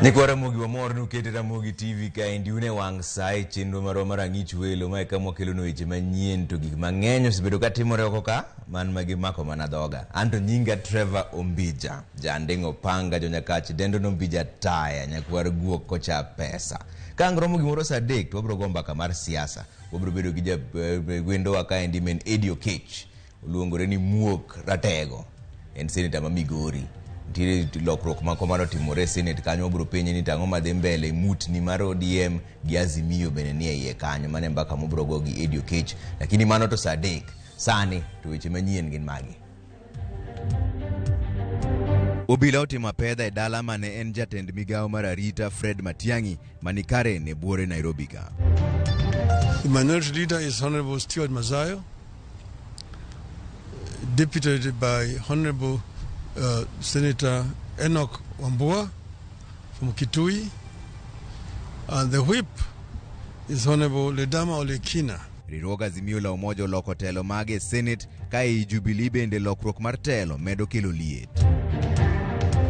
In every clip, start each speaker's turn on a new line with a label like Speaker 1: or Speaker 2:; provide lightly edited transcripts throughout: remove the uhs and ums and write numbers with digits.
Speaker 1: Nikwa Ramogi wa mor nukete Ramogi TV ka indiune wang sai chenro maro marang'ich welo ma eka mwakelo no weche manyien to gik mang'eny osebedo ka timore oko ka man magi mako mana dhoga. Anto nyinga Trevor Ombija jandeng'o panga jonyakach dendo nombija taya nyakwar guok kocha pesa. Kang Ramogi moro sa dek to wabro gomba kamar siasa wabro bedo gi wendo wa ka endi men Edio Kech uluongore ni Muok Ratego en senator ma Migori. Tiri lokruok ma komano timore Senate kanyo obro penye ni tang'o madhi mbele mutni mar ODM gi Azimio bende ni iye kanyo mane mbaka mobro go gi Edio Kech, lakini mano to saa adek sani to weche manyien gin magi. Obila otimo pedha e dala mane en jatend migawo mar arita Fred Matiang'i mani Karen e buore Nairobi ka.
Speaker 2: The minority leader is Honorable Stuart Mazayo, deputed by Honorable Senator Enoch Wambua from Kitui, and the whip is Honorable Ledama Olekina.
Speaker 1: Riroga Azimio la umoja loko telo mage Senate kai Jubilee bende lokruok mar telo medo kelo liet.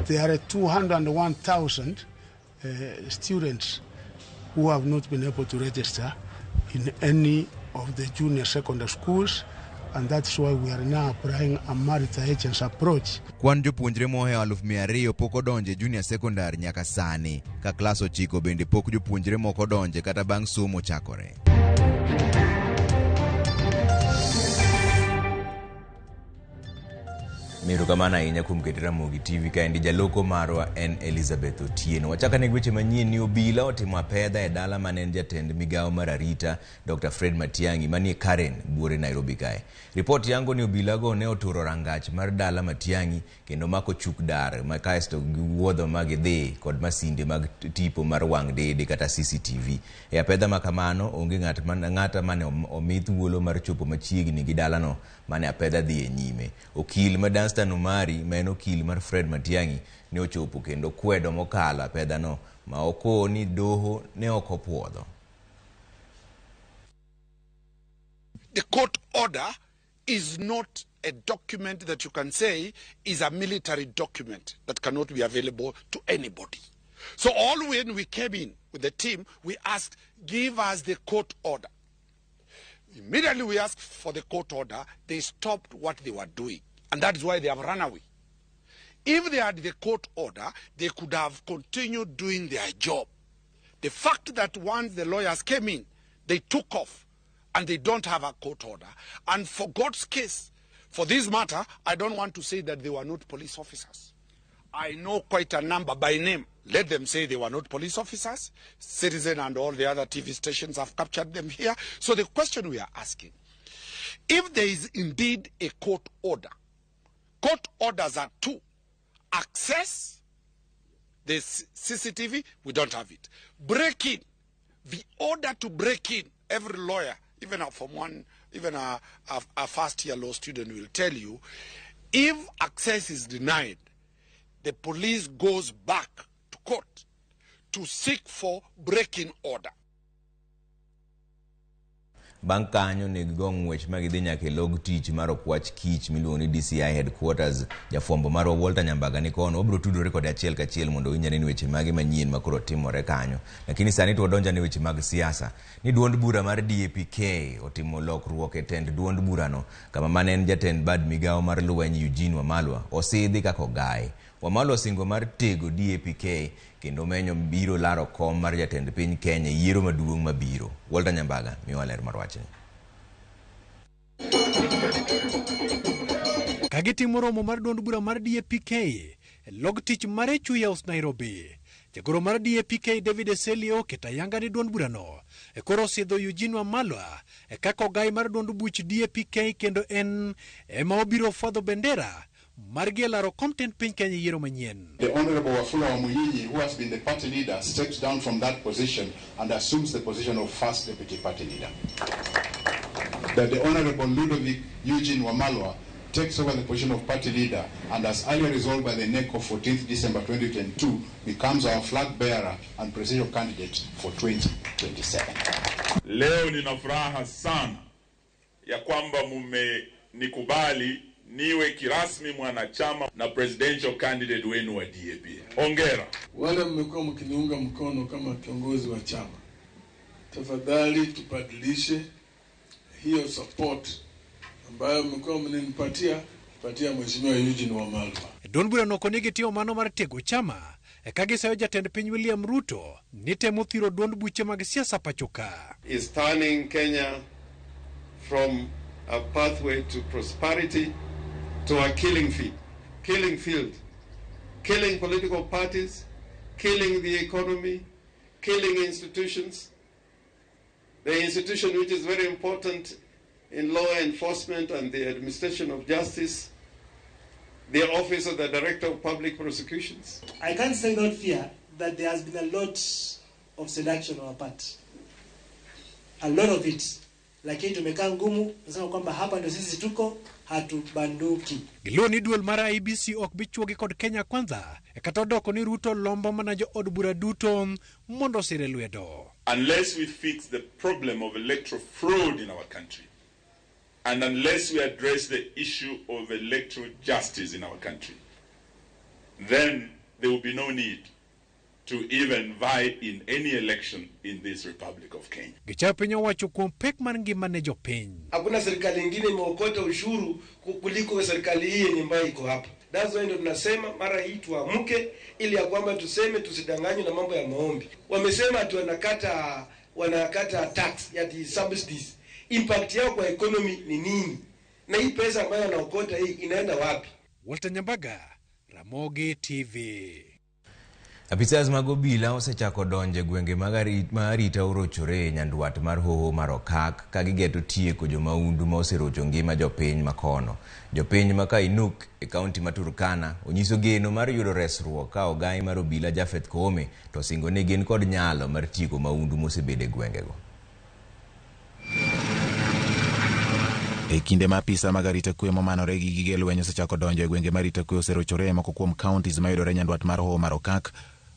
Speaker 3: There are 201,000 students who have not been able to register in any of the junior secondary schools, and that's why we are now applying a multi-agency approach.
Speaker 1: Kwan jopuonjre mohe 200,000 pok odonje junior secondary nyaka sani, ka klas 9 bende pok jopuonjre moko donje kata bang' somo chakore. Miro kamana ahinya kuom keto Ramogi TV ka endi jaloko marwa en Elizabeth Otieno. Wachaka ne weche manyien ni obila otimo pedha e dala mane en jatend migawo mar arita Dr. Fred Matiang'i manie Karen buore Nairobi kae. Ripot yango ni obila go ne oturo rangach mar dala Matiang'i kendo mako chuk dar ma kaesto giwuodho magidhi kod masinde mag tipo mar wang' dede kata CCTV. E apedha makamano onge ng'ata mane omi thuolo mar chopo machiegni gi dalano mane apedha dhi e nyime. Okil ma Numari ma en okil mar Fred Matiang'i ne ochopo kendo kwedo mokalo apedha no ma oko ni doho ne okopuodho.
Speaker 4: The court order is not a document that you can say is a military document that cannot be available to anybody. So when we came in with the team, we asked, give us the court order. Immediately we asked for the court order, they stopped what they were doing. And that is why they have run away. If they had the court order, they could have continued doing their job. The fact that once the lawyers came in, they took off and they don't have a court order. And for God's case, for this matter, I don't want to say that they were not police officers. I know quite a number by name. Let them say they were not police officers. Citizen and all the other TV stations have captured them here. So the question we are asking, if there is indeed a court order, court orders are two. Access the CCTV, we don't have it. Break in, the order to break in, every lawyer, even a first-year law student will tell you, if access is denied, the police goes back to court to seek for break-in order.
Speaker 1: Bang' kanyo ne gigong' ng'wech magidhi nyaka log tich mar okwach kich miluongo ni DCI headquarters. Jafwambo mar Walter Nyambaga ni kono obro tudore kod achiel kachiel mondo winjane ni weche mage manyien makoro timore kanyo. Lakini sani to wadonja ne weche mag siasa. Ni duond bura mar DAPK otimo lokruok e tend duond burano kama mane en jatend bad migawo mar lweny Eugene Wamalwa osidhi kako gaye. Wamalwa singo mar tego DAPK kendo menyo biro laro kom mar jatend piny Kenya yiero maduong' mabiro. Walter Nyambaga miwa ler mar wachni.
Speaker 5: Kagitimo romo mar duond bura mar DAPK log tich mare Chuya Nairobi, Jagoro mar DAP David Eselio ketayanga ni duond burano koro sidho Eugene Wamalwa kako gai mar duond buch DAP kendo en ema obiro fwadho bendera margi laro content piny Kenya yiero manyien.
Speaker 6: The Honorable Manyien, who has been the party leader, steps down from that position and assumes the position of first deputy party leader. That the Honorable Ludovic Eugene Wamalwa takes over the position of party leader and, as earlier resolved by the NEC of 14th December 2022, becomes our flag bearer and presidential candidate for 2027.
Speaker 7: Leo nina furaha sana ya kwamba nikubali niwe kirasmi mwanachama na presidential candidate wenu wa DAP. Hongera.
Speaker 8: Wale mmekuwa mkiniunga mkono kama kiongozi wa chama, tafadhali tubadilishe hiyo support ambayo mmekuwa mninipatia mheshimiwa Eugene Wamalwa.
Speaker 5: Duond burano konigi tiyo mano mar tego chama kagisayo jatend piny William Ruto ni temo thiro duond buche mag siasa pachoka.
Speaker 9: Is turning Kenya from a pathway to prosperity to a killing field, killing political parties, killing the economy, killing institutions. The institution which is very important in law enforcement and the administration of justice, the office of the Director of Public Prosecutions.
Speaker 10: I can't say without fear that there has been a lot of seduction on our part. A lot of it. Lakini tumekaa ngumu, nasema kwamba hapa ndio sisi tuko, hatubanduki.
Speaker 5: Gilo ni duel mara IBC ok bichuogi kod Kenya kwanza. Katodoko ni Ruto lombo manajo od bura duto mondo sire lwedo.
Speaker 7: Unless we fix the problem of electoral fraud in our country, and unless we address the issue of electoral justice in our country, then there will be no need to even vie in any election in this Republic of Kenya.
Speaker 5: Gichapenyo wacho kuom pek man ngima ne jopiny.
Speaker 10: Hakuna serikali nyingine imeokota ushuru kuliko serikali hii yenye ambayo iko hapa. That's why ndio tunasema mara hii tuamke ili ya kwamba tuseme tusidanganywe na mambo ya maombi. Wamesema tu wanakata tax ya subsidies. Impact yao kwa economy ni nini? Na hii pesa ambayo wanaokota hii inaenda wapi?
Speaker 5: Walter Nyambaga, Ramogi TV.
Speaker 1: Apisas mag obila osechako donje gwenge marita orochore nyanduat mar hoho mar Okak ka gigeto tieko jomaundu ma oserocho ngima jopiny makono. Jopiny ma Kainuk e kaunti ma Turkana onyiso geno mar yudo resruok ka ogai mar obila Jafeth Koome to singo ne gin kod nyalo mar tieko maundu mosebede gwengego.
Speaker 11: E kinde ma apisa mag arita kwe momanore gi gige lweny osechako donjo e gwenge mar arita kwe oserochore moko kuom counties ma yudore nyanduat mar hoho mar Okak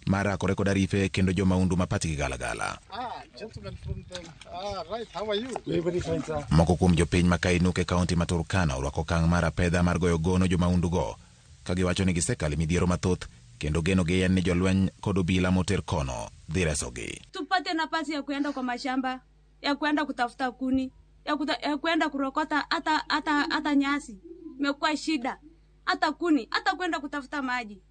Speaker 11: marakore kod arife kendo jomaundu ma patgi galagala.
Speaker 3: Gentlemen from the right, how are you?
Speaker 10: Very fine, sir.
Speaker 11: Moko kuom jopiny ma Kainuk e kaunti ma Turkana orwako okang' mar apedha mar goyo gono jomaundu go ka giwacho ni gisekale midhiero mathoth kendo geno gi en ni jolweny kod obila moter kono dhi resogi.
Speaker 12: Tupate nafasi ya kuenda kwa mashamba, ya kuenda kutafuta kuni, ya kuenda kurokota hata nyasi. Imekuwa shida. Hata kuni, hata kuenda kutafuta maji.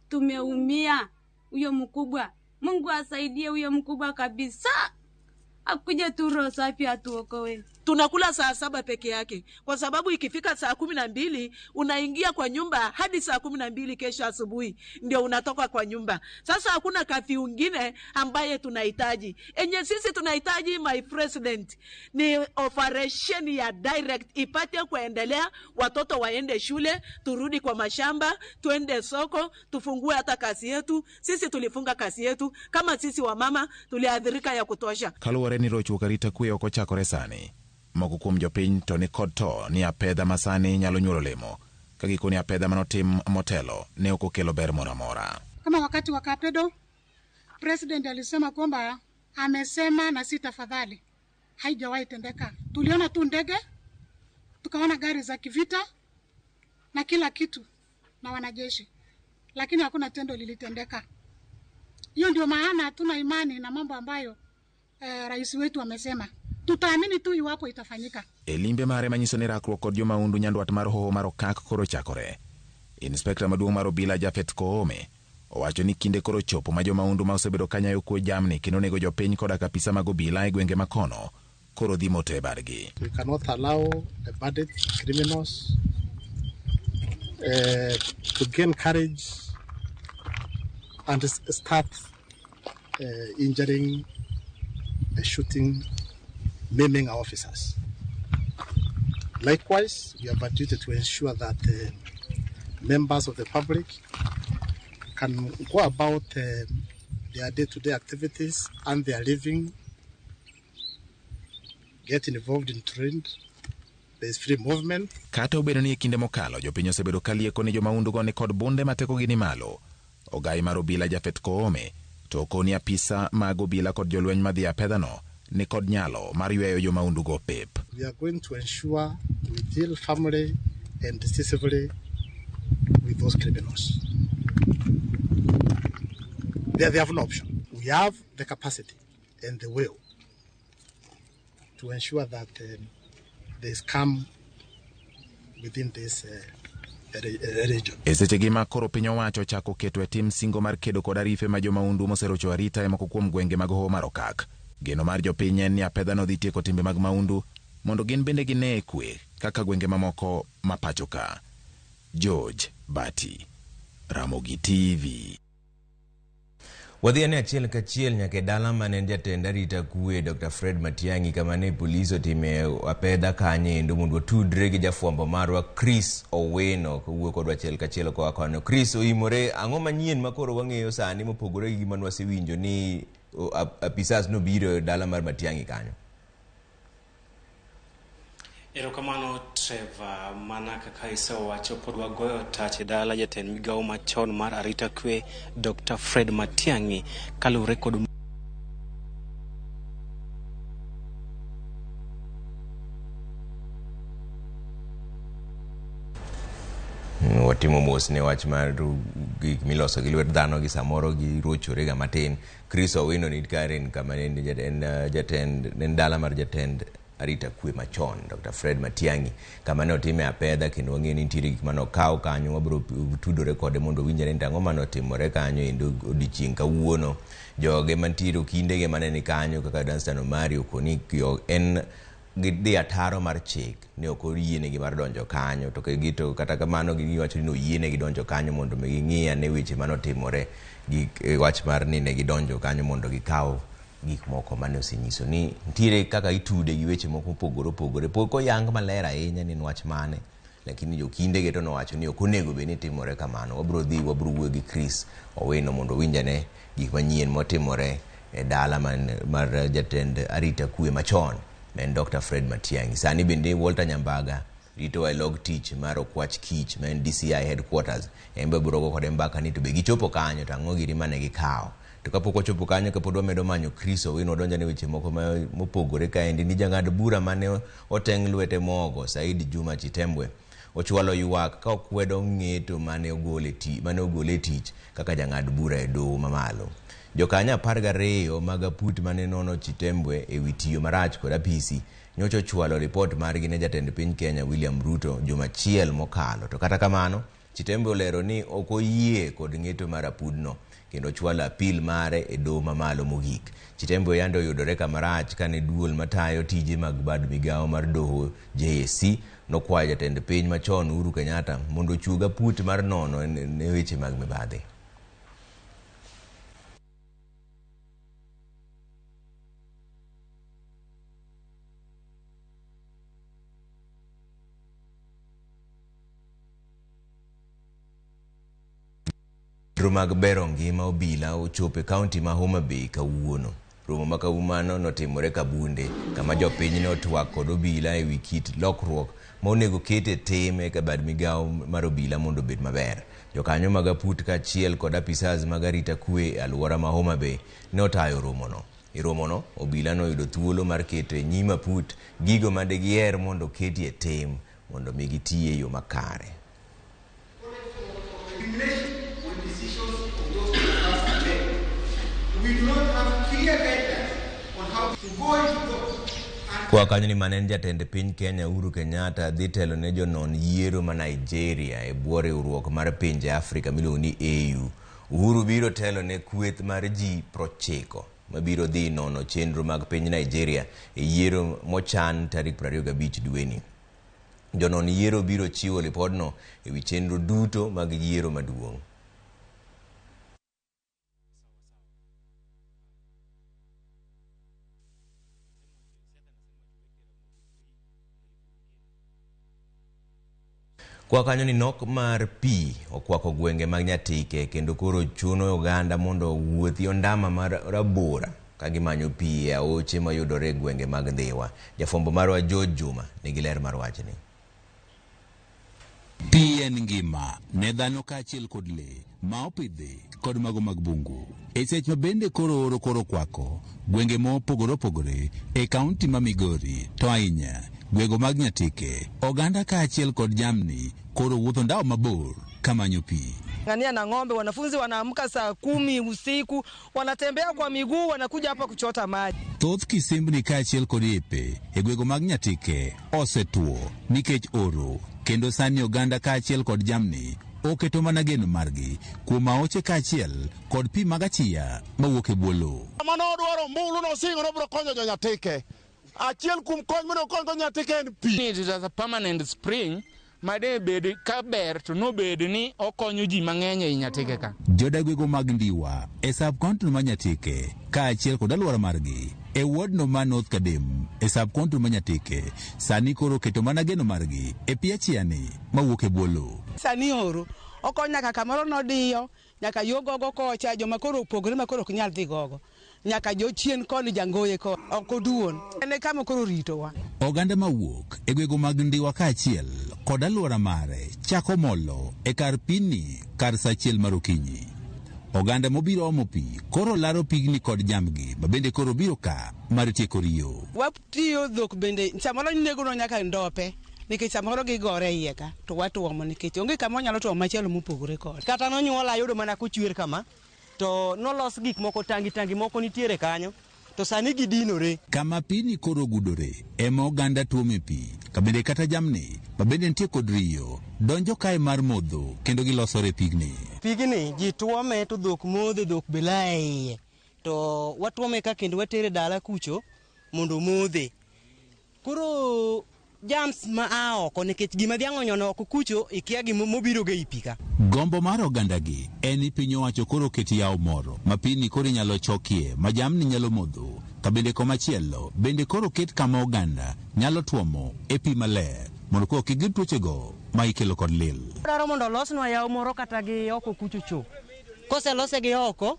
Speaker 12: Tumeumia. Huyo mkubwa, Mungu asaidie huyo mkubwa kabisa. Akuje tu roho safi atuokoe.
Speaker 13: Tunakula saa 7 peke yake kwa sababu ikifika saa 12 unaingia kwa nyumba hadi saa 12 kesho asubuhi ndio unatoka kwa nyumba. Sasa hakuna kafi ungine ambaye tunahitaji. Enye sisi tunahitaji, my president, ni operation ya direct ipate kuendelea, watoto waende shule, turudi kwa mashamba, tuende soko, tufungue hata kazi yetu. Sisi tulifunga kazi yetu kama sisi wa mama tuliadhirika ya kutosha.
Speaker 11: Kaluwore ni rochuok arita kwe oko chakore sani. Moko kuom jopiny to ni kod to ni apedha masani nyalo nyuolo lemo ka gikoni apedha manotim motelo ne ok okelo ber moro amora.
Speaker 14: Kama wakati wa Kapedo, president alisema kwamba amesema na si tafadhali, haijawahi tendeka. Tuliona tu ndege, tukaona gari za kivita na kila kitu na wanajeshi, lakini hakuna tendo lilitendeka. Hiyo ndio maana hatuna imani na mambo ambayo rais wetu amesema. Tutaamini tu iwapo itafanyika.
Speaker 11: Elimbe mare manyiso ni rakruok kod jomaundu nyanduat mar hoho mar Okak koro chakore. Inspekta maduong' mar obila Jafeth Koome owacho ni kinde koro chopo ma jomaundu ma osebedo kanyayo kuo jamni kendo nego jopiny koda kapisa mag obila e gwenge makono koro dhi mote bargi.
Speaker 3: We cannot allow the bandits, criminals to gain courage
Speaker 15: and start injuring, shooting, maiming our officers. Likewise, we have a duty to ensure that members of the public can go about their day-to-day activities and their living, get involved in trade. There is free movement.
Speaker 11: Kata obedo ni kinde mokalo jopiny osebedo kalieko ni jomaundugo ni kod bunde matekogi ni malo, ogai mar obila Japhet Koome to okoni apisa mag obila kod jolweny madhi apedhano ni kod nyalo mar yweyo jomaundugo pep.
Speaker 15: We are going to ensure we deal firmly and decisively with those criminals. They have no option. We have the capacity and the will to ensure that there is calm within this region.
Speaker 11: Esechegi ma koro piny owacho chako keto e tim singo mar kedo kod arife ma jomaundu moserocho arita e moko kuom gwenge mag Hoho mar Okak. Geno mar jopiny en ni apedhano dhi tieko timbe mag maundu mondo gin bende gine kwe kaka gwenge mamoko ma pacho ka. George Bati, Ramogi TV.
Speaker 1: Wadhiane achiel kachiel nyaka dala mane jatend arita kwe Dr. Fred Matiang'i kama ne polis otime apedha kanye endo mondo tudre gi jafwambo marwa Chris Oweno kowuok kod achiel kachiel koa kono. Chris, oimore ang'o manyien makoro wang'eyo sani mopogore gi gima wasewinjo ni apisas no biro dala mar Matiang'i kanyo?
Speaker 16: Erokamano Trevor, mana kaka isewacho pod wagoyo tach dala jatend migawo machon mar arita kwe Dr. Fred Matiang'i kalure kod
Speaker 1: watimo mos ne wach mar gik miloso gi lwet dhano gi samoro gi rochore ga matin. Chris Oweno ni Karen kama ne jatend dala mar jatend arita kwe machon Dr. Fred Matiang'i kama ne otime apedha kendo wang'e ni nitiere gik mano kawo kanyo wabro tudore kode mondo winjre ni ang'o mano timore kanyo endo odiochieng' kawuono. Joge mantiere kindege mane ni kanyo kaka Danstan Omari okoni en gidhi ataro mar chik ne ok oyienegi mar donjo kanyo to gito kata kamano giwacho ni oyienegi donjo kanyo mondo ging'i ane weche manotimore gi wach mar ni ne gidonjo kanyo mondo gikaw gik moko mane osenyiso ni ntiere kaka itude gi weche moko opogore pok oyang maler ahinya ni wach mane, lakini jokindege to nowacho ni ok onego bed ni timore kamano. Wabro wuoyo gi Chris Oweno mondo winjane gik manyien motimore e dala mar jatend arita kwe machon men Dr. Fred Matiang'i. Sani bende Walter Nyambaga rito e log tich mar okwach kich men DCI headquarters embe brogo kod mbaka ni to be gichopo kanyo to ang'o giri mane gikawo. To kapok ochopo kanyo kapod wamedo manyo Chris Oweno donja ne weche moko mopogore kaendi ni jang'ad bura mane oteng' lwete mogo Said Juma Chitembwe ochwalo ywak ka okwedo ng'eto mane ogole tich kaka jang'ad bura e doho mamalo. Jokanya 12 mag aput mane nono Chitembwe e wi tiyo marach kod apisi nyocho chwalo ripot margi ne jatend piny Kenya William Ruto juma chiel mokalo. To kata kamano Chitembwe olero ni ok oyie kod ng'eto mar apudno kendo chwalo apil mare e doho mamalo mogik. Chitembwe yande oyudore kamarach kane duol matayo tije mag bad migawo mar doho JSC nokwayo jatend piny machon Uhuru Kenyatta mondo ochug aput mar nono ne weche mag mibadhi. Mag bero ngima obila ochope kaunti ma Homa Bay kawuono. Romo ma kawuono notimore Kabunde kama jopiny ne otwak kod obila e wi kit lokruok ma onego kete time ka bad migawo mar obila mondo obed maber. Jokanyo mag aput kaachiel kod apisas mag arita kwe e alwora ma Homa Bay ne otayo romono. E romono obila noyudo thuolo mar keto e nyim aput gigo made giher mondo keti e tim mondo mi gitie e yo makare.
Speaker 17: We do not have clear guidelines on how to go into court.
Speaker 1: Kwa kanyo ni manen jatend piny Kenya Uhuru Kenyatta dhi telo ne jonon yiero ma Nigeria e bwo riwruok mar pinje Afrika miluongo ni AU. Uhuru biro telo ne kweth mar ji 90 mabiro dhi nono chenro mag piny Nigeria e yiero mochan tarik 25 dweni. Jonon yiero biro chiwo lipodno e wi chenro duto mag yiero maduong'. Kwa kanyo ni nok mar pi okwako gwenge mag Nyatike kendo koro chuno oganda mondo wuothi ondama mar rabora kagimanyo pi e aoche mayudore gwenge mag Dhiwa. Jafombo marwa George Juma nigi ler mar wachni.
Speaker 18: Pi en ngima ne dhano kaachiel kod le ma opidhi kod mago mag bungu. E seche ma bende koro oro koro kwako gwenge mopogore opogore e kaunti ma Migori to ahinya gwego mag Nyatike, oganda kaachiel kod jamni koro wuotho ndao mabor kamanyo pi.
Speaker 19: Ngania na ng'ombe, wanafunzi wanaamka saa 10 usiku, wanatembea kwa miguu, wanakuja hapa kuchota maji.
Speaker 18: Thoth kisimbni kaachiel kod yepe e gwego mag Nyatike osetuo nikech oro, kendo sani oganda kaachiel kod jamni oketo mana geno margi kuom aoche kaachiel kod pi mag achia mawuok e bwo lowo.
Speaker 20: Mano dwaro mbulu no singo no biro konyo jo Nyatike. Achiel kuom kony mondo konyo Nyatike en pi.
Speaker 21: It is a permanent spring. Made bed kaber to no bed ni okonyo ji mang'eny e Nyatike ka.
Speaker 18: Jodagwego mag Ndiwa e sub-county ma Nyatike kaachiel kod alwora margi e wardno ma North Kadem e sub-county ma Nyatike sani koro keto mana geno margi e pi achiani mawuok e bwo lowo.
Speaker 19: Sani oro okonyo nyaka kamoro nodiyo nyaka yo gogo kocha joma koro opogore ma koro ok nyal dhi gogo. Nyaka jo chien koni jangoye ko ok oduon. Ene kama koro ritowa.
Speaker 18: Oganda mawuok e gwego mag Ndiwa kaachiel kod alwora mare chako molo e kar pini kar sa achiel mar okinyi. Oganda mobiro omo pi koro laro pigni kod jamgi ma bende koro biro ka mar tieko riyo.
Speaker 19: Watiyo dhok bende samoro negono nyaka ndope nikech samoro gigore iye ka to watuomo nikech onge kama onyalo tuomo machielo mopogore kod.
Speaker 22: Kata nonyuola yudo mana kuchwer kama to nolos gik moko tangi moko nitiere kanyo to sani gidinore.
Speaker 18: Kama pini koro gudore ema oganda tuome pi kabende kata jamni ma bende nitie kod riyo donjo kae mar modho kendo gilosore pigni.
Speaker 22: Pigni ji tuome to dhok modhe, dhok belaye to watuome ka kendo watere dala kucho mondo modhe. Koro jams ma aoko nikech gima dhiang' onyono oko kucho ikia gima mobiro ga ipika.
Speaker 18: Gombo mar ogandagi en ni piny owacho koro keti yawo moro ma pini koro inyalo chokie ma jamni nyalo modho kabende komachielo bende koro ket kama oganda nyalo tuomo e pi maler mondo kok gig tuochego ma ikelo kod lil.
Speaker 22: Dwaro mondo losnwa yawo moro kata gi oko kucho cho. Koselose gi oko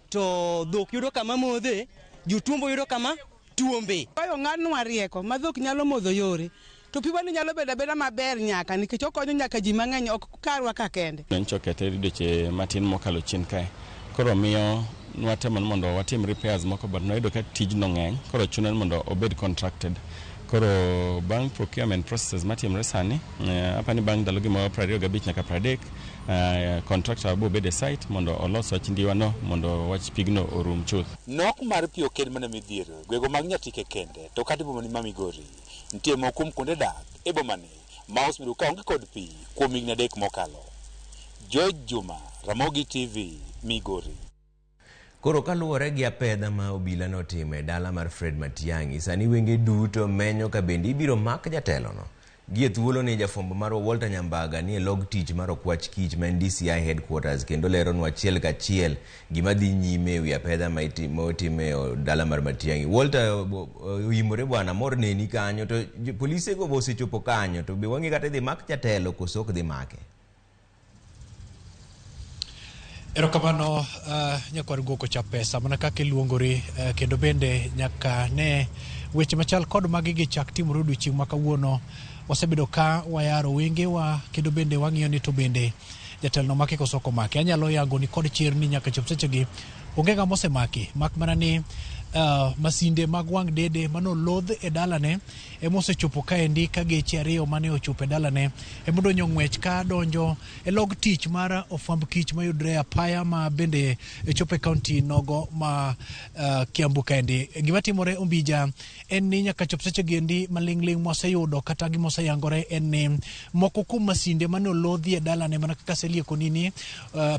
Speaker 22: to dhok yudo kama modhe, jotuombo yudo kama tuombe.
Speaker 19: Oyo ng'adnwa rieko ma dhok nyalo modho yore. To piwani nyalo beda maber nyaka nikech okonyo nyaka ji mang'eny ok karwa ka kende.
Speaker 23: Nchokete ridoche matin mokalo chien kae. Koro miyo nwatemo mondo watim repairs moko but noyudo ka tijno ng'eny. Koro chuno mondo obed contracted. Koro bank procurement processes matimre sani apani bank ndalo gimo 25 nyaka 30 contractor bo bede site mondo olos wach Ndiwano mondo wach pigno orum chuth.
Speaker 24: Nok mar pi oken mana midhiero gwego mag Nyatike kende to kata bomani ma Migori nitie moko kuonde dak e bomani ma osebedo ka onge kod pi kuom higni 3 mokalo. George Juma, Ramogi TV, Migori.
Speaker 1: Koro kaluwore gi apedha ma obila notimo e dala mar Fred Matiang'i, sani wenge duto menyo ka bende ibiro mak jatelono. Gie thuolo ni jafombo mar Walter Nyambaga ni e log tich mar okwach kich ma DCI headquarters kendo leronwa achiel kachiel gima dhi nyime wi apedha ma itimo dala mar Matiang'i. Walter oimore bwana mor neni kanyo to polise go osechopo kanyo to be wangi kata dhi mak jatelo koso ok dhi make.
Speaker 5: Erokamano nyakwar goko cha pesa mana kaka iluongori kendo bende nyaka ne weche machal kod magi gi chak timore odiochieng' ma kawuono wasebedo ka wayaro wenge wa kendo bende wang'iyo ni to bende jatelno make koso ok omake. Anyalo yango ni kod chir ni nyaka chop sechegi onge ng'ama osemaki mak mana ni masinde mag wang' dede manolodh e dalane emosechopo kaendi ka geche ariyo mane ochopo e dalane emodonjo ng'wech ka donjo e log tich mar ofwamb kich mayudre apaya ma bende chopo e kaunti nogo ma Kiambu kaendi. Gima timore Ombija en ni nyaka chop sechegi endi maling'ling moseyudo kata gimoseyangore en ni moko kuom masinde manolodhi e dalane mana kaka selieko nini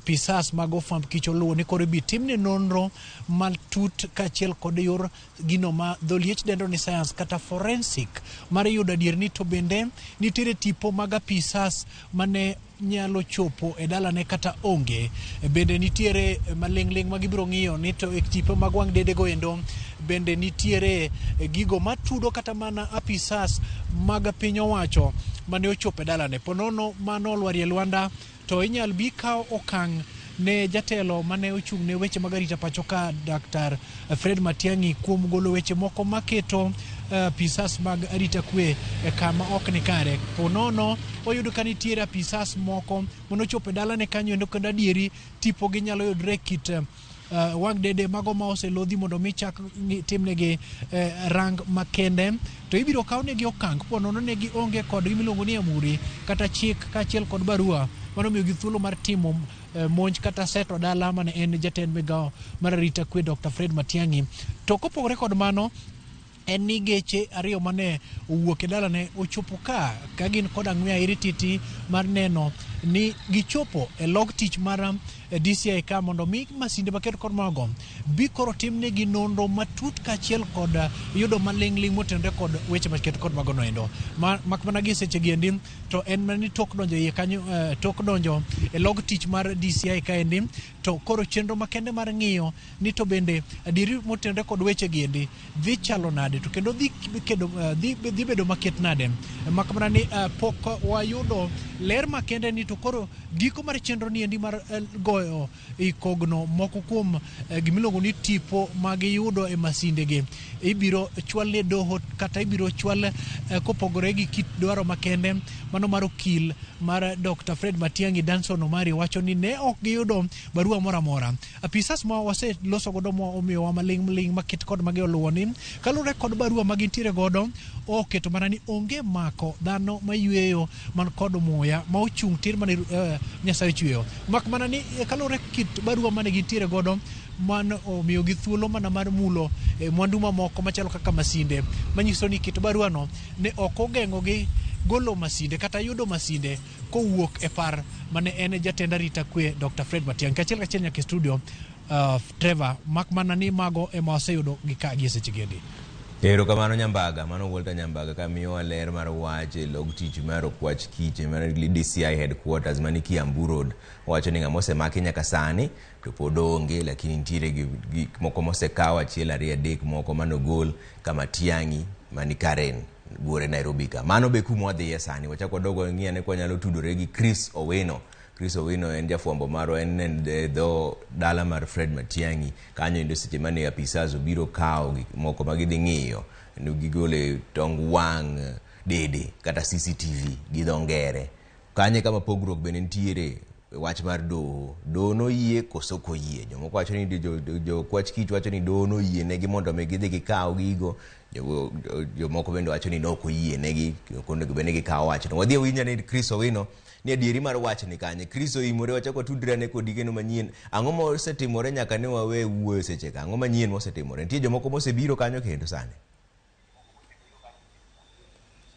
Speaker 5: pisas mag ofwamb kich oluwo ni koro ibi timne nonro matut kachiel kod yor gino ma dholiech dendo ni science kata forensic mar yudo adier ni to bende nitiere tipo mag apisas mane nyalo chopo e dalane kata onge. Bende nitiere maling'ling ma gibiro ng'iyo ni to e tipo mag wang' dedego endo bende nitiere gigo matudo kata mana apisas mag piny owacho mane ochopo e dalane. Ponono mano olwarie Lwanda to inyal bi kawo okang' ne jatelo mane ochung' ne weche mag arita pacho ka Dr. Fred Matiang'i kuom golo weche moko maketo apisas mag arita kwe kama ok ni kare. Ponono oyudo ka nitiere apisas moko manochopo e dalane kanyo endo kendo adieri tipo gi nyalo yudre kit wang' dede mago ma oselodhi mondo mi chak timnegi rang makende to ibiro kawnegi okang' ponono negi onge kod gimiluongo ni amuri kata chik kachiel kod barua mano miyo gi thuolo mar timo monj kata seto dala mane en jatend migawo mar arita kwe Dr. Fred Matiang'i. To kopogore kod mano en ni geche ariyo mane owuok e dalane ochopo ka gin kod ang'we airititi mar neno ni gichopo e log tich mar DCI ka mondo mi masinde maket kod mago bi koro timne gi nonro matut kachiel kod yudo maling'ling motenore kod weche maket kod mago noendo. Mak mana gi seche gi endi to en mani tok donjo iye kanyo tok donjo e log tich mar DCI ka endi to koro chenro makende mar ng'iyo ni to bende adiri motenore kod weche gi endi dhi chalo nade to kendo dhi bedo maket nade. Mak mana ni pok wayudo ler makende ni to koro giko mar chenro ni endi mar goyo ikogno moko kuom gimiluongo ni tipo mag yudo e masinde gi ibiro chwal ne doho kata ibiro chwal kopogore gi kit dwaro makende. Mano mar okil mar Dr. Fred Matiang'i Danson Omari wacho ni ne ok giyudo barua mora mora. Apisas ma wase loso godo mo omiyo wa maling' maket kod magi oluwo ni kalure kod barua magintiere godo oketo mana ni onge mako dhano mayueyo man kod muya ma ochung' tir mane Nyasaye chweyo. Mak mana ni kalure kit barua mane gintiere godo man omiyo gi thuolo mana mar mulo mwandu mamoko machalo kaka masinde manyiso ni kit barua no ne ok ogeng'o gi golo masinde kata yudo masinde kowuok e par mane en jatend arita kwe Dr. Fred Matiang'i. Kachiel nyaka studio Trevor mak mana ni mago ema waseyudo gi ka gi seche gendi.
Speaker 1: Erokamano Nyambaga, mano Walter Nyambaga kamiyo ler mar wache log tich mar okwach kiche mar DCI headquarters mani Kiambu Road. Wacho ni ng'ama osemaki nyaka sani to pod onge, lakini nitiere gik moko mosekaw achiel ariyo adek moko manogol kama Matiang'i mani Karen buore Nairobi ka. Mano be kuma wadhiye sani. Wachako dogo ng'iane kwa nyalo tudore gi Chris Owino. Chris Owino en jafwambo maro en dho dala mar Fred Matiang'i kanyo endo seche mane apisas obiro kawo gik moko magidhi ng'iyo no gigole tong wang' dede kata CCTV gi dho ngere kanye kama pogruok bende nitiere wach mar doho no yie koso koyie. Jomoko wacho ni jo kwach kich wacho ni doho no yie negi mondo gidhi gikaw gigo, jomoko bende wacho ni nok oyie negi kondo bende gikaw wach no. Wadhi winja ni Chris Owino ni adieri mar wach ni kanye. Chris oimore wachako tudrene kod gino manyien. Ang'o mosetimore nyaka ne wawe wuoyo seche ka? Ang'o manyien mosetimore? Nitie jomoko mosebiro kanyo kendo sani.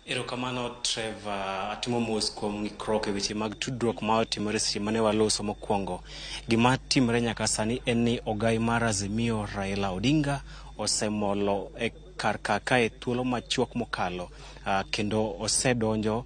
Speaker 16: Erokamano Trevor, atimo mos kuom ng'ikruok e weche mag tudruok ma otimore seche mane waloso mokwongo. Gima timore nyaka sani en ni ogai mar Azimio Raila Odinga osemolo e kar kae thuolo machuok mokalo kendo osedonjo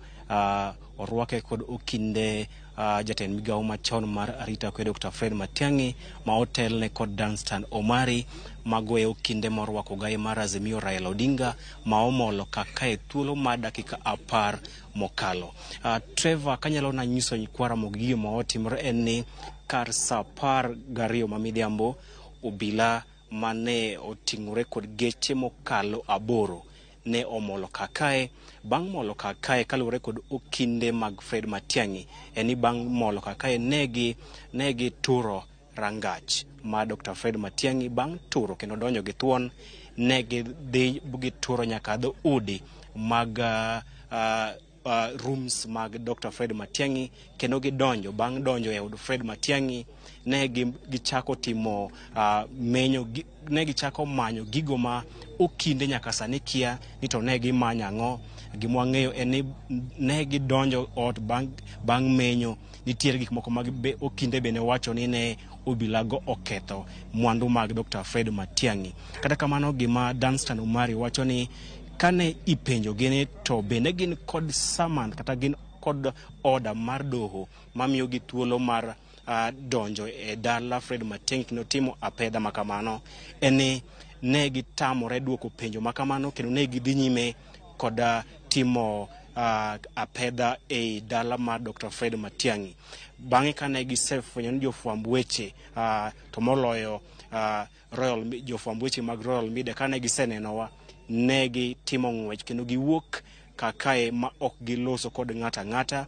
Speaker 16: orwake kod okinde jatend migawo machon mar arita kwe Dr. Fred Matiang'i ma otelne kod Danstan Omari magoye okinde morwako gai mar Azimio Raila Odinga ma omolo kaka thuolo ma dakika 10 mokalo. Trevor kanyalo na nyiso nyikwara mogigi ma otimore en ni kar sa 12 ma midhiambo obila mane oting'ore kod geche mokalo 8 ne omolo kakae. Bang' molo kakae kaluwore kod okinde mag Fred Matiang'i eni bang' molo kakae negi turo rangach ma Dr. Fred Matiang'i bang' turo kendo donjo gi thuon negi dhi gituro nyaka dho udi mag rooms mag Dr. Fred Matiang'i kendo gidonjo bang' donjo e od Fred Matiang'i ne gichako timo menyo ne gichako manyo gigo ma okinde nyaka sani kia ni to ne gimanyo ang'o. Gima ng'eyo en ni ne gidonjo ot bang' menyo nitiere gik moko mag okinde bende wacho ni ne obilago oketho mwandu mag Dr. Fred Matiang'i. Kata kamano gima Dunstan Umari wacho ni kane ipenjo gini to bende gin kod saman kata gin kod order mar doho mamiyo gi thuolo mar donjo e dala Fred Matiang'i kendo timo apedha makamano. Eni ne gitamore duoko penjo makamano kendo ne gidhi nyime kod timo apedha e dala mar Dr. Fred Matiang'i. Bang'e kane gisefwenyo ni jofwamb weche to moloyo jofwamb weche mag Royal Media kane gisenenowa ne gitimo ng'wech kendo giwuok kakae ma ok giloso kod ng'ata ng'ata.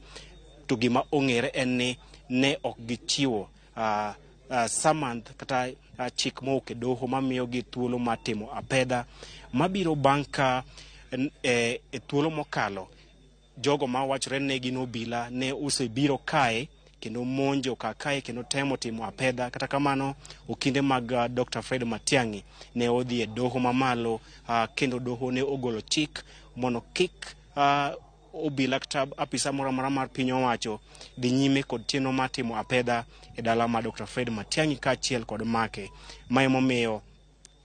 Speaker 16: To gima ong'ere en ni ne ok gichiwo samanth kata chik mowuok e doho mamiyo gi thuolo mar timo apedha mabiro bang' ka e thuolo mokalo jogo ma wachore ne gin obila ne osebiro kae kendo monjo kae kendo temo timo apedha. Kata kamano okinde mag Dr. Fred Matiang'i ne odhi e doho mamalo kendo doho ne ogolo chik mondo kik obila kata apisa moro amora mar piny owacho dhi nyime kod tieno mar timo apedha e dala mar Dr. Fred Matiang'i kaachiel kod make. Ma emomiyo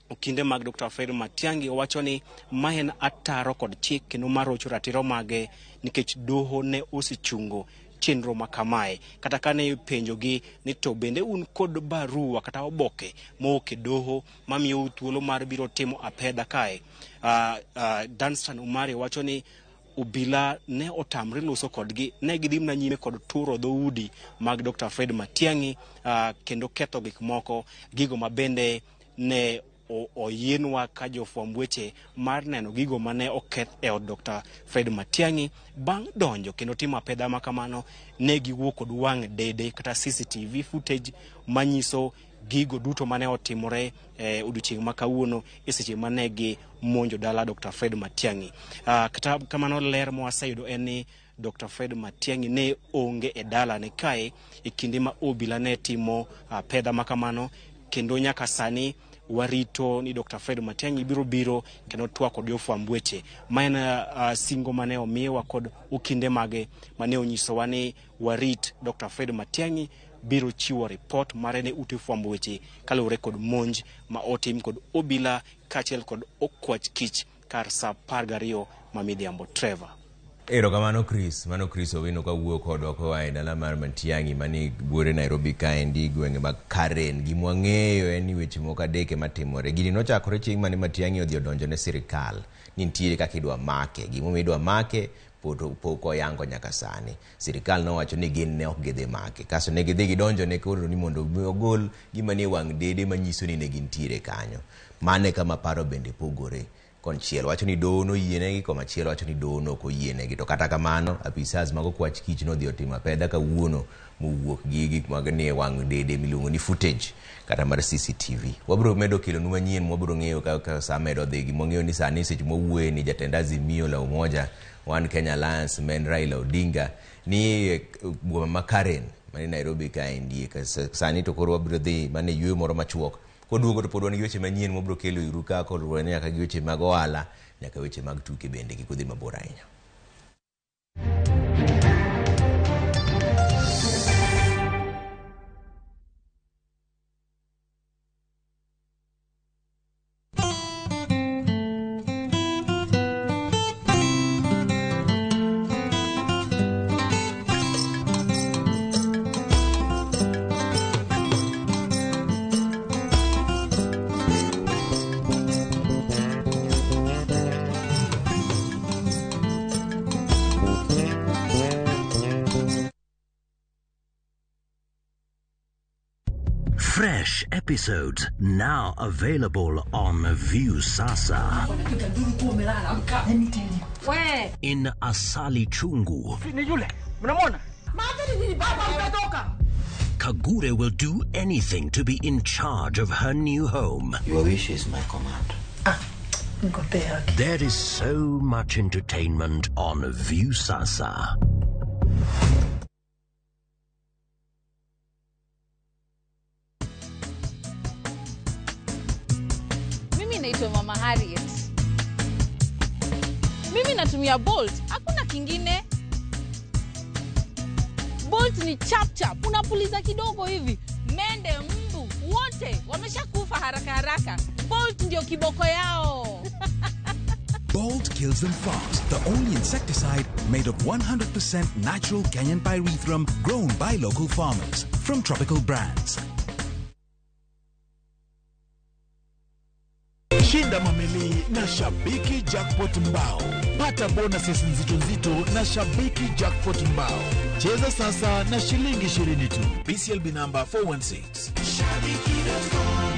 Speaker 16: okinde mag Dr. Fred Matiang'i owacho ni ma en ataro kod chik kendo marocho ratiro mage nikech doho ne osechungo chenro makamae. Kata kane penjogi ni to bende un kod barua kata oboke mowuok e doho mamiyo thuolo mar biro timo apedha kae, Dunstan Umari wacho ni obila ne otamre loso kodgi, ne gidhi mna nyime kod turo dhoudi mag Dr. Fred Matiang'i kendo ketho gik moko, gigo mabende ne oyienwa ka jofwamb weche mar neno gigo mane oketh e od Dr. Fred Matiang'i. Bang' donjo kendo timo apedha makamano ne giwuok kod wang' dede kata CCTV footage manyiso gigo duto mane otimore odiochieng' ma kawuono e seche mane gi monjo dala Dr. Fred Matiang'i. Kata kamano ler mwaseyudo en ni Dr. Fred Matiang'i ne onge e dala ne kae e kinde ma obila ne timo apedha makamano, kendo nyaka sani warito ni Dr. Fred Matiang'i biro kendo twak kod jofwamb weche. Ma en singo mane omiwa kod okinde mage mane onyisowa ni warit Dr. Fred Matiang'i biro chiwo report mare ne ute fwamb weche kaluwore kod monj ma otim kod obila kaachiel kod okwach kich kar sa 12 ma midhiambo. Trevor.
Speaker 1: Erokamano Chris, mano Chris Owino kawuok kodwa koa e dala mar Matiang'i mani buore Nairobi kaendi gwenge mag Karen. Gima ng'eyo en ni weche moko adek matimore. Gini nochakore chieng' mane Matiang'i odhi odonjo ne sirikal ni nitiere kaka idwa make. Gima idwa make pok oyango nyaka sani. Sirikal nowacho ni gin ne ok gidhi make. Kaso ne gidhi gidonjo ne koro ni mondo ogol gima nie wang' dede manyiso ni ne gintiere kanyo. Mane kama paro bende pogore. Konchiel wacho ni doho no yienegi, komachielo wacho ni doho no ok oyienegi. To kata kamano apisas mag okwach kich nodhi otimo apedha kawuono mowuok gi gik mag nie wang' dede miluongo ni footage kata mar CCTV. Wabiro medo kelonu manyien, wabiro ng'eyo kaka saa medo dhi. Gima ng'eyo ni sani seche mowuoye ni jatend Azimio la Umoja One Kenya Alliance men Raila Odinga ni boma ma Karen mani Nairobi kaendi. Sani to koro wabiro dhi mane yweyo moro machuok koduogo to pod wan gi weche manyien mobiro kelo iru ka kod nyaka gi weche mag ohala nyaka weche mag tuke bende kik odhi mabor ahinya.
Speaker 2: Fresh episodes now available on Viusasa. In Asali Chungu. Kagure will do anything to be in charge of her new home.
Speaker 4: Your wish is my command.
Speaker 2: There is so much entertainment on Viusasa.
Speaker 6: Naitwa Mama Harriet. Mimi natumia Bolt, hakuna kingine. Bolt ni chap chap, unapuliza kidogo hivi. Mende wote wameshakufa haraka haraka. Bolt ndio kiboko yao.
Speaker 4: Bolt kills them fast. The only insecticide made of 100% natural Kenyan pyrethrum grown by local farmers from tropical brands.
Speaker 7: Shinda mamili na Shabiki Jackpot Mbao. Pata bonuses nzito na Shabiki Jackpot Mbao. Cheza sasa na shilingi 20 tu. BCLB number 416. Shabiki.com.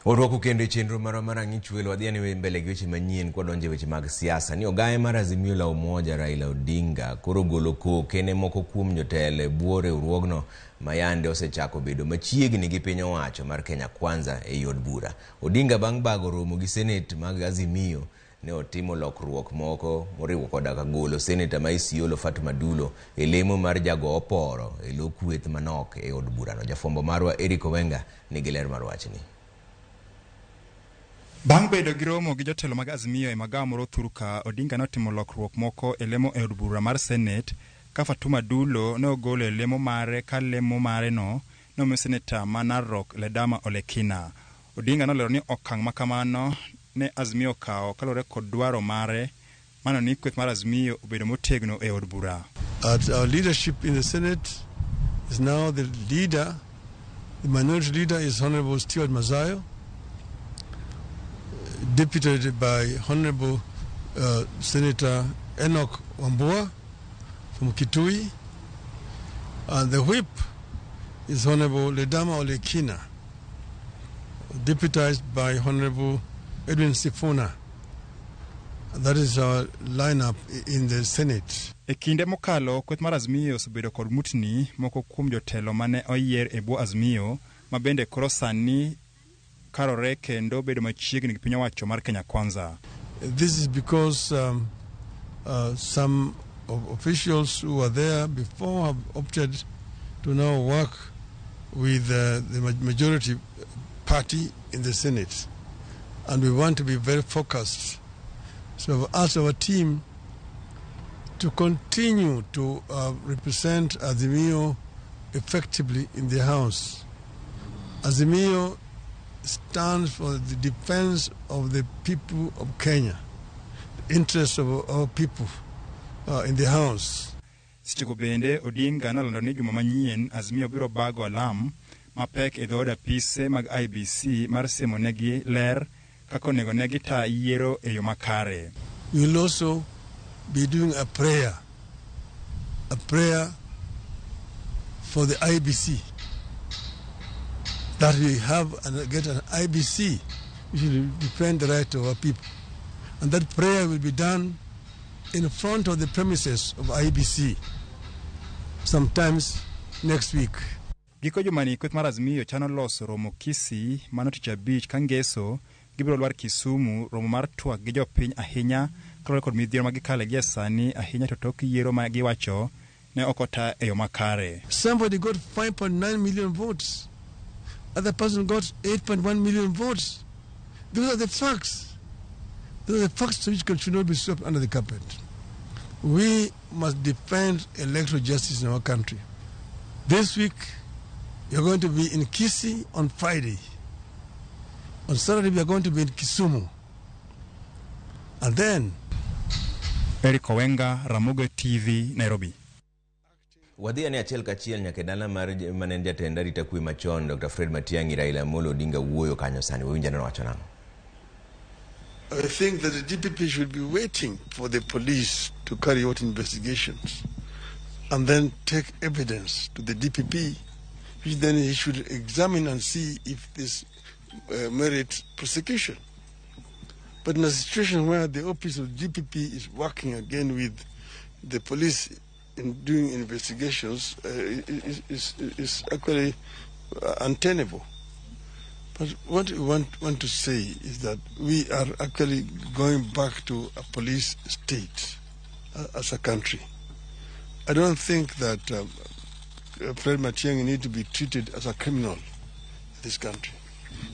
Speaker 1: Orwako kendo chenro mara ng'ich welo wadhiani mbele gi weche manyien kwa donje weche mag siasa. Ni ogaye mar Azimio la Umoja Raila Odinga koro golo kene moko kuom jotelo buore urwogno mayande osechako bedo machiegni gi piny owacho mar Kenya Kwanza e yod bura. Odinga bang' bago romo gi Senate mag Azimio ne otimo lokruok moko moriwo koda ka golo Senator ma Isiolo Fatuma Dulo e lemo mar jago oporo e lo kweth manok e yod bura no. Jafombo marwa Eric Owenga nigi ler mar wachni.
Speaker 8: Bang' bedo gi romo gi jotelo mag Azimio e magawa moro Thuruka, Odinga notimo lokruok moko e lemo e od bura mar Senate ka Fatuma Dulo ne ogolo e lemo mare ka lemo mare no nomiyo Senator ma Narok Ledama Olekina. Odinga nolero ni okang' makamano ne Azimio kawo kalore kod dwaro mare mano ni kweth mar Azimio obedo motegno e od bura.
Speaker 9: Our leadership in the Senate is now the leader. The minority leader is Honorable Stuart Mazayo, deputed by Honorable Senator Enoch Wambua from Kitui, and the whip is Honorable Ledama Olekina, deputized by Honorable Edwin Sifuna. That is our lineup in the Senate.
Speaker 8: E kinde mokalo kweth mar Azimio osebedo kod mutni moko kuom jotelo mane oyier e bwo Azimio mabende koro sani karore kendo bedo machiegni gi piny owacho mar Kenya Kwanza.
Speaker 9: This is because some officials who were there before have opted to now work with the majority party in the Senate, and we want to be very focused. So I've asked our team to continue to represent Azimio effectively in the House. Azimio stands for the defense of the people of Kenya, the interests of our people in the House.
Speaker 8: Sichiko bende Odinga nalando ni juma manyien Azimio biro bago alam mapek e dhood apise mag IBC mar semo negi ler kako nego negi ta yiero e yo makare.
Speaker 9: We will also be doing a prayer for the IBC, that we have and get an IBC which will defend the right of our people. And that prayer will be done in front of the premises of IBC sometimes next week.
Speaker 8: Giko jumani kweth mar Azimio chano loso romo Kisii mano tich abich ka ngeso gibiro lwar Kisumu romo mar twak gi jopiny ahinya kalore kod midhiero magikale gi sani ahinya to tok yiero ma giwacho ne okota e yo makare.
Speaker 9: Somebody got 5.9 million votes. Other person got 8.1 million votes. Those are the facts. Those are the facts which should not be swept under the carpet. We must defend electoral justice in our country. This week, you're going to be in Kisii on Friday. On Saturday, we are going to be in Kisumu. And then...
Speaker 8: Eric Owenga, Ramogi TV, Nairobi.
Speaker 1: Wadhia ni achiel kachiel nyaka dala mar manen jatend arita kwe machon Dr. Fred Matiang'i Raila Amolo Odinga wuoyo kanyo sani. Winja neno wacho nang'o?
Speaker 9: I think that the DPP should be waiting for the police to carry out investigations and then take evidence to the DPP, which then he should examine and see if this merits prosecution. But in a situation where the office of DPP is working again with the police in doing investigations, is actually untenable. But what we want to say is that we are actually going back to a police state as a country. I don't think that Fred Matiang'i need to be treated as a criminal in this country.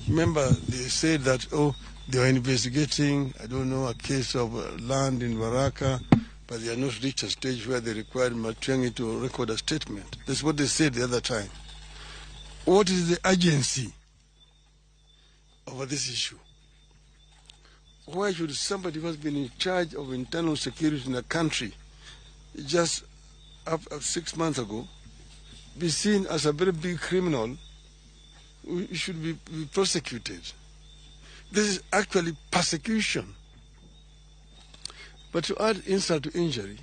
Speaker 9: Remember, they said that, oh, they were investigating, I don't know, a case of land in Baraka, but they are not reached a stage where they required Matiang'i to record a statement. That's what they said the other time. What is the urgency over this issue? Why should somebody who has been in charge of internal security in a country just 6 months ago be seen as a very big criminal who should be prosecuted? This is actually persecution. But to add insult to injury,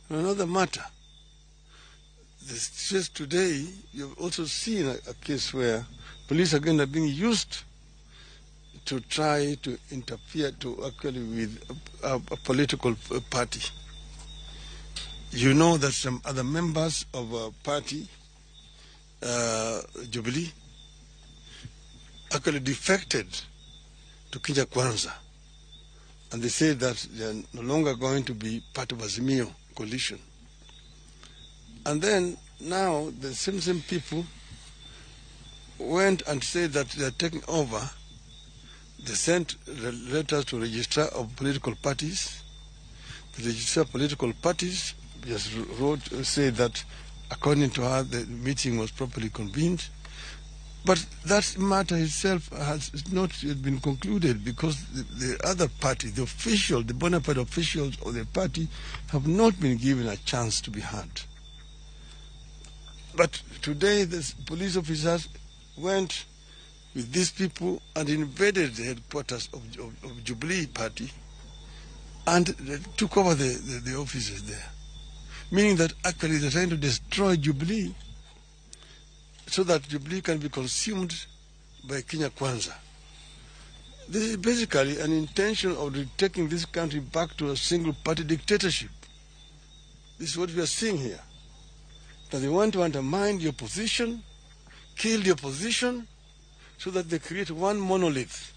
Speaker 9: another matter, just today, you've also seen a case where police again are being used to try to interfere with a political party. You know that some other members of a party, Jubilee, actually defected to Kenya Kwanza, and they say that they are no longer going to be part of Azimio coalition. And then now the same people went and said that they are taking over. They sent letters to registrar of political parties. The registrar of political parties just said that according to her the meeting was properly convened. But that matter itself has not yet been concluded because the other party, the official, the bona fide officials of the party have not been given a chance to be heard. But today the police officers went with these people and invaded the headquarters of Jubilee Party and they took over the offices there. Meaning that actually they're trying to destroy Jubilee so that Jubilee can be consumed by Kenya Kwanza. This is basically an intention of taking this country back to a single-party dictatorship. This is what we are seeing here. That they want to undermine the opposition, kill the opposition, so that they create one monolith,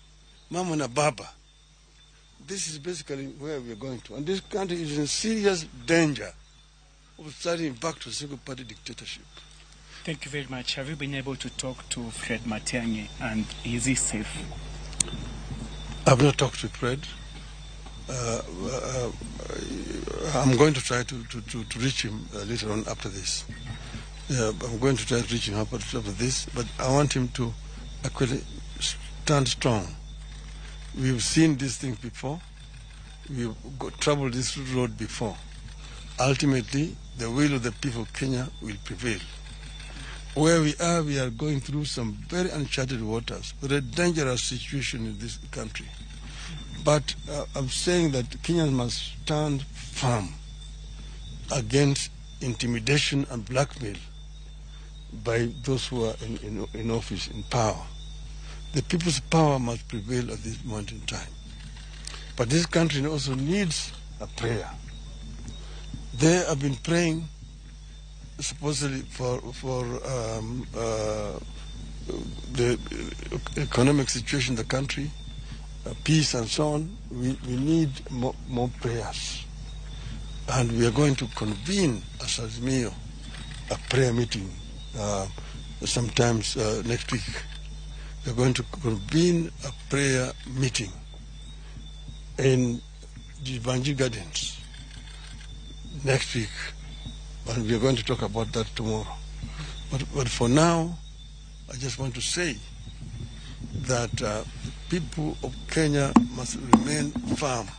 Speaker 9: Mama na Baba. This is basically where we are going to. And this country is in serious danger of starting back to a single-party dictatorship.
Speaker 10: Thank you very much. Have you been able to talk to Fred Matiang'i, and is he safe?
Speaker 9: I've not talked to Fred. I'm going to try to reach him later on after this. I'm going to try to reach him after this, but I want him to actually stand strong. We've seen these things before. We've traveled this road before. Ultimately, the will of the people of Kenya will prevail. Where we are going through some very uncharted waters, very dangerous situation in this country. But I'm saying that Kenyans must stand firm against intimidation and blackmail by those who are in office, in power. The people's power must prevail at this moment in time. But this country also needs a prayer. They have been praying supposedly for the economic situation in the country, peace and so on. We need more prayers. And we are going to convene as Azimio a prayer meeting sometimes next week. We are going to convene a prayer meeting in the Banji Gardens next week. And we are going to talk about that tomorrow. But for now, I just want to say that people of Kenya must remain firm.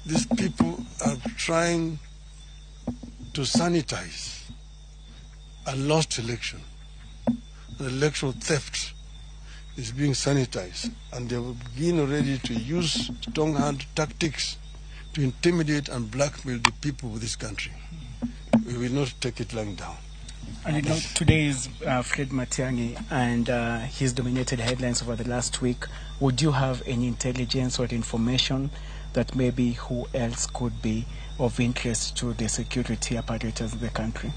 Speaker 9: These people are trying to sanitize a lost election. The electoral theft is being sanitized, and they will begin already to use strong-hand tactics to intimidate and blackmail the people of this country. We will not take it lying down.
Speaker 10: And you know, today is Fred Matiang'i, and he's dominated headlines over the last week. Would you have any intelligence or information that maybe who else could be of interest to the security apparatus of the country?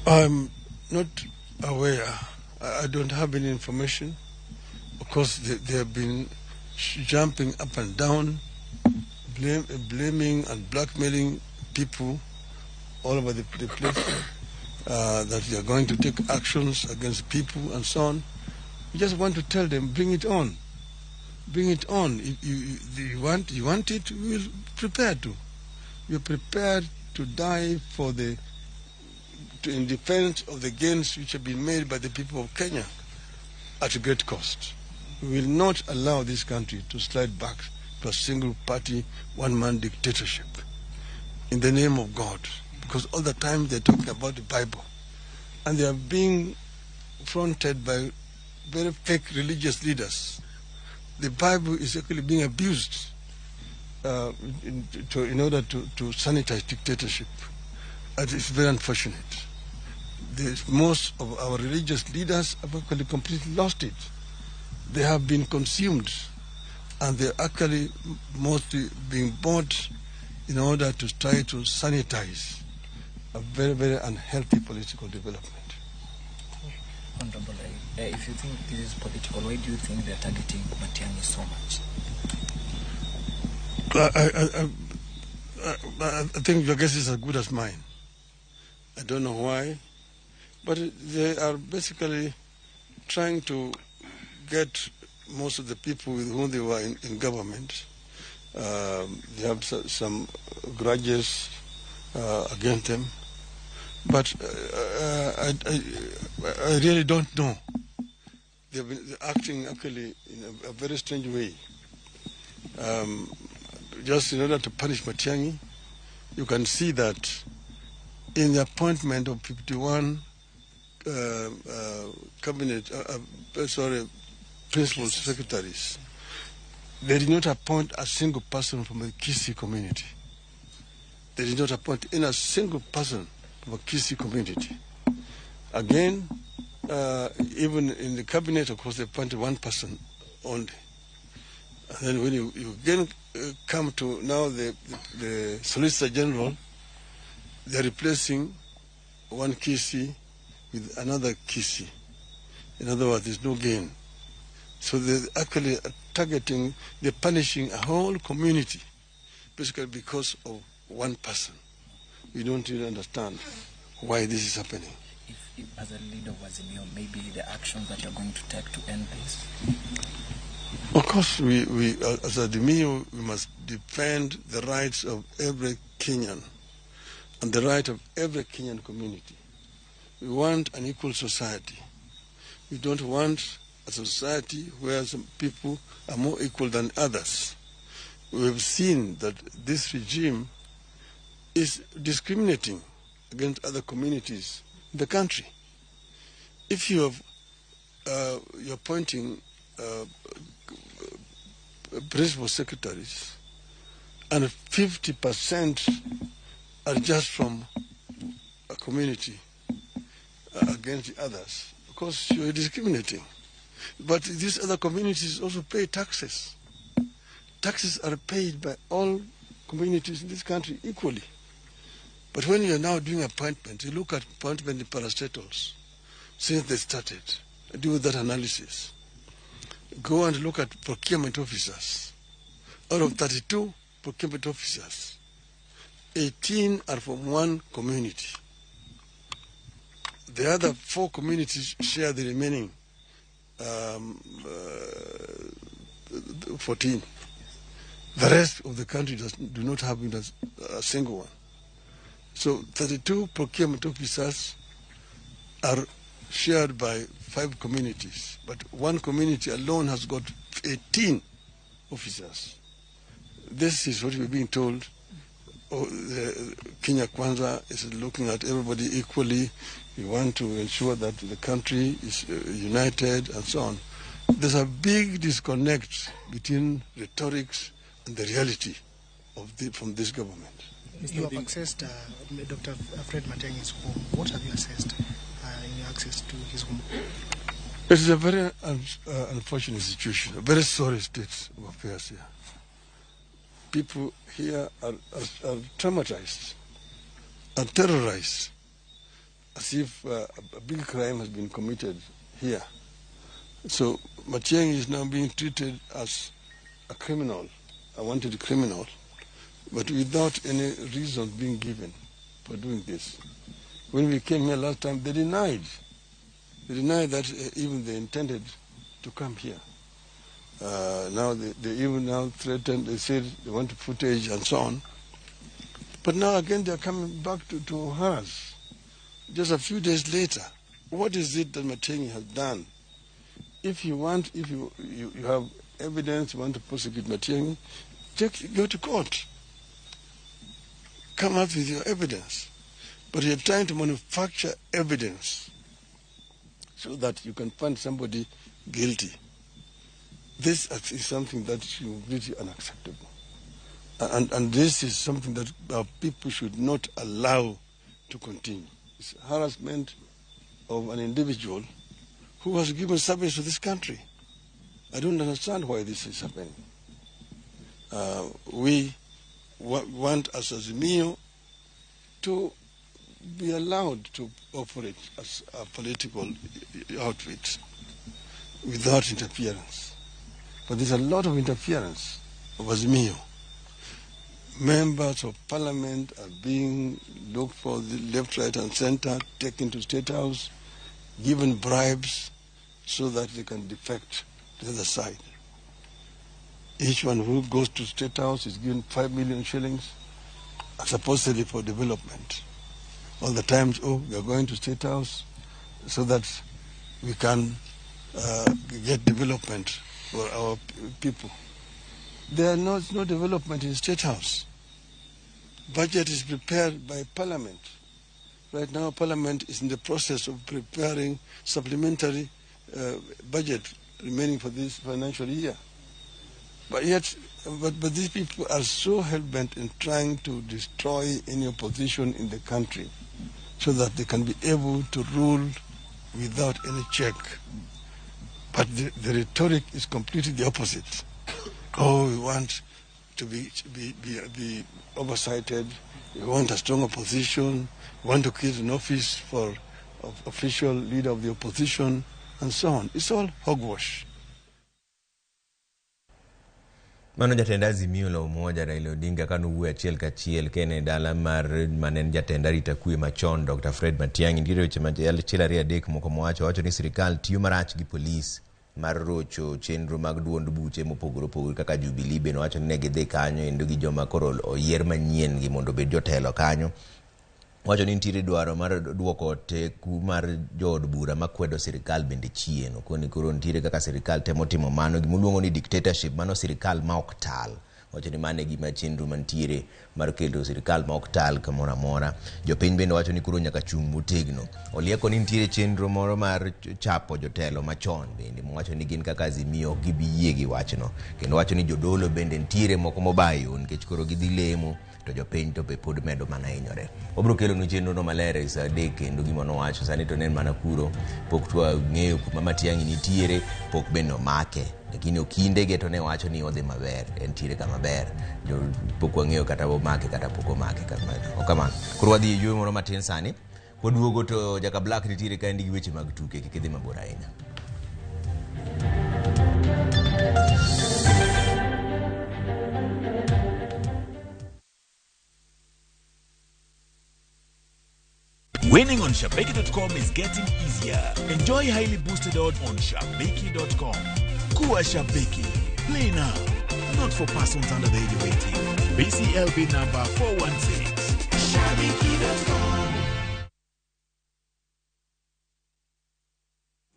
Speaker 9: I'm not aware. I don't have any information. Of course, they have been jumping up and down, blaming and blackmailing people all over the place, that they are going to take actions against people and so on. We just want to tell them, bring it on. Bring it on. If you want it, we will prepare to. We are prepared to die in defense of the gains which have been made by the people of Kenya at a great cost. We will not allow this country to slide back to a single party, one-man dictatorship in the name of God. Because all the time they're talking about the Bible. And they are being fronted by very fake religious leaders. The Bible is actually being abused in order to sanitize dictatorship. And it's very unfortunate. Most of our religious leaders have actually completely lost it. They have been consumed, and they're actually mostly being bought in order to try to sanitize a very, very unhealthy political development.
Speaker 3: Honorable, if you think this is political, why do you think they're targeting Matiang'i so much?
Speaker 9: I think your guess is as good as mine. I don't know why, but they are basically trying to get most of the people with whom they were in government. They have some grudges against them, but I really don't know. They're acting actually in a very strange way. Just in order to punish Matiang'i, you can see that in the appointment of 51 principal secretaries, they did not appoint a single person from the Kisii community. They did not appoint in a single person from a Kisii community. Again, even in the cabinet, of course, they appointed one person only. And then when you again come to now the Solicitor General, they're replacing one Kisii with another Kisii. In other words, there's no gain. So they're actually targeting, they're punishing a whole community, basically because of one person. We don't really understand why this is happening.
Speaker 3: If as a leader of Azimio, maybe the actions that you're going to take to end this?
Speaker 9: Of course, we as Azimio, we must defend the rights of every Kenyan and the right of every Kenyan community. We want an equal society. We don't want a society where some people are more equal than others. We have seen that this regime is discriminating against other communities in the country. If you have, you're appointing principal secretaries and 50% are just from a community against the others, of course you're discriminating. But these other communities also pay taxes. Taxes are paid by all communities in this country equally. But when you're now doing appointments, you look at appointment in parastatals since they started, do that analysis. Go and look at procurement officers. Out of 32 procurement officers, 18 are from one community. The other 4 communities share the remaining 14. The rest of the country do not have a single one. So 32 procurement officers are shared by 5 communities, but one community alone has got 18 officers. This is what we're being told. Kenya Kwanza is looking at everybody equally. We want to ensure that the country is united and so on. There's a big disconnect between rhetorics and the reality of from this government.
Speaker 15: You have accessed Dr. Fred Matiang'i's home. What have you assessed in your access to his home?
Speaker 9: It is a very unfortunate situation, a very sorry state of affairs here. People here are traumatized and terrorized as if a big crime has been committed here. So Matiang'i is now being treated as a criminal, a wanted criminal, but without any reason being given for doing this. When we came here last time, they denied that even they intended to come here. Now they even now threatened, they said they want footage and so on. But now again they're coming back to harass. Just a few days later, what is it that Matiang'i has done? If you have evidence, you want to prosecute Matiang'i, go to court. Come up with your evidence. But you're trying to manufacture evidence so that you can find somebody guilty. This is something that is really unacceptable. And this is something that our people should not allow to continue. It's harassment of an individual who has given service to this country. I don't understand why this is happening. We want as Azimio to be allowed to operate as a political outfit without interference. But there's a lot of interference of Azimio. Members of parliament are being looked for the left, right, and center, taken to State House, given bribes so that they can defect to the other side. Each one who goes to State House is given 5 million shillings, supposedly for development. All the times, we are going to State House so that we can get development for our people. There is no development in State House. Budget is prepared by Parliament. Right now, Parliament is in the process of preparing supplementary budget remaining for this financial year. But yet, but these people are so hell-bent in trying to destroy any opposition in the country so that they can be able to rule without any check. But the rhetoric is completely the opposite. We want to be oversighted. We want a strong opposition. We want to create an office for official leader of the opposition, and so on. It's all hogwash.
Speaker 1: Mano jatenda Azimio la Umoja Raila Odinga kanu achiel kachiel kene dala mar manen jatenda rita kwe machon Dr. Fred Matiang'i ndire weche majal chila ria dek moko mowacho ni sirikal tiyo marach gi polis mar rocho chenro mag duond buche mopogore kaka Jubilee beno wacho ni negidhi kanyo endo gi joma koro oyier manyien gi mondo bed jotelo kanyo. Wacho ni nitiere dwaro mar duoko teku mar jood bura makwedo sirikal bende chien. Koni koro nitiere kaka sirikal temo timo mano gimuluongo ni dictatorship, mano sirikal ma ok tal. Wacho ni mane gima chenro mantiere mar kelo sirikal ma ok tal kamoro amora. Jopiny bende wacho ni koro nyaka chung' motegno. Olieko ni nitiere chenro moro mar chapo jotelo machon bende wacho ni gin kaka Azimio gibi yie gi wachno. Kendo wacho ni jodolo bende nitiere moko mobayo nikech koro gidhi lemo to jopiny to be pod medo mana hinyore. Obro kelo nu chenro no malere sa dek kendo gima nowacho sani to nen mana kuro pok twa ng'eyo kuma Matiang'i nitiere pok beno make. Lakini okinde ge to ne wacho ni odhi maber, entiere kama ber. Jo pok wang'eyo kata omake kata pok omake kamano. Koro wadhi yweyo moro matin sani. Koduogo to Jaka Black nitiere ka ndi gi weche mag tuke kidhi mabor ahinya.
Speaker 7: Winning on Shabiki.com is getting easier. Enjoy highly boosted odds on Shabiki.com. Kuwa Shabiki. Play now. Not for persons under the age of 18. BCLB number 416. Shabiki.com.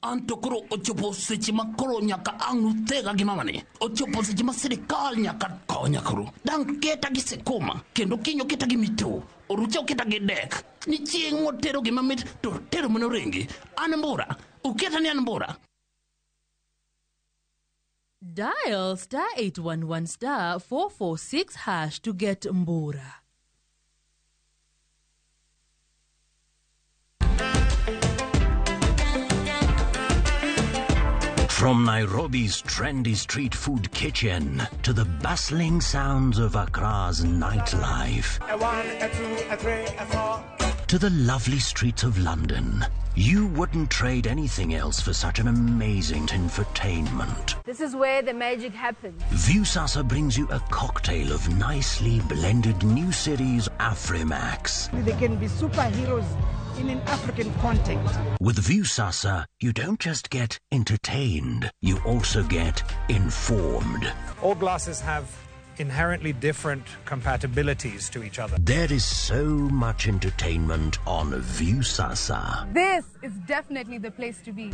Speaker 11: Antokoro ochopo seche makoro nyaka ang'u tega gimamane. Ochopo seche ma sirikal nyaka konya koro. Dang keta gi sekoma. Kendo kinyo keta gi mito. Orucho keta gi dek. Ni chieng' motero gimamit to tero mano rengi. An mbura. Uketa ni an mbura.
Speaker 12: Dial *811 446# to get mbura.
Speaker 2: From Nairobi's trendy street food kitchen to the bustling sounds of Accra's nightlife,
Speaker 17: A 1, a 2, a 3, a 4.
Speaker 2: to the lovely streets of London, you wouldn't trade anything else for such an amazing entertainment.
Speaker 13: This is where the magic happens.
Speaker 2: Viusasa brings you a cocktail of nicely blended new series Afrimax.
Speaker 14: They can be superheroes in an African context.
Speaker 2: With Viusasa, you don't just get entertained, you also get informed.
Speaker 18: All glasses have inherently different compatibilities to each other.
Speaker 2: There is so much entertainment on Viusasa.
Speaker 13: This is definitely the place to be.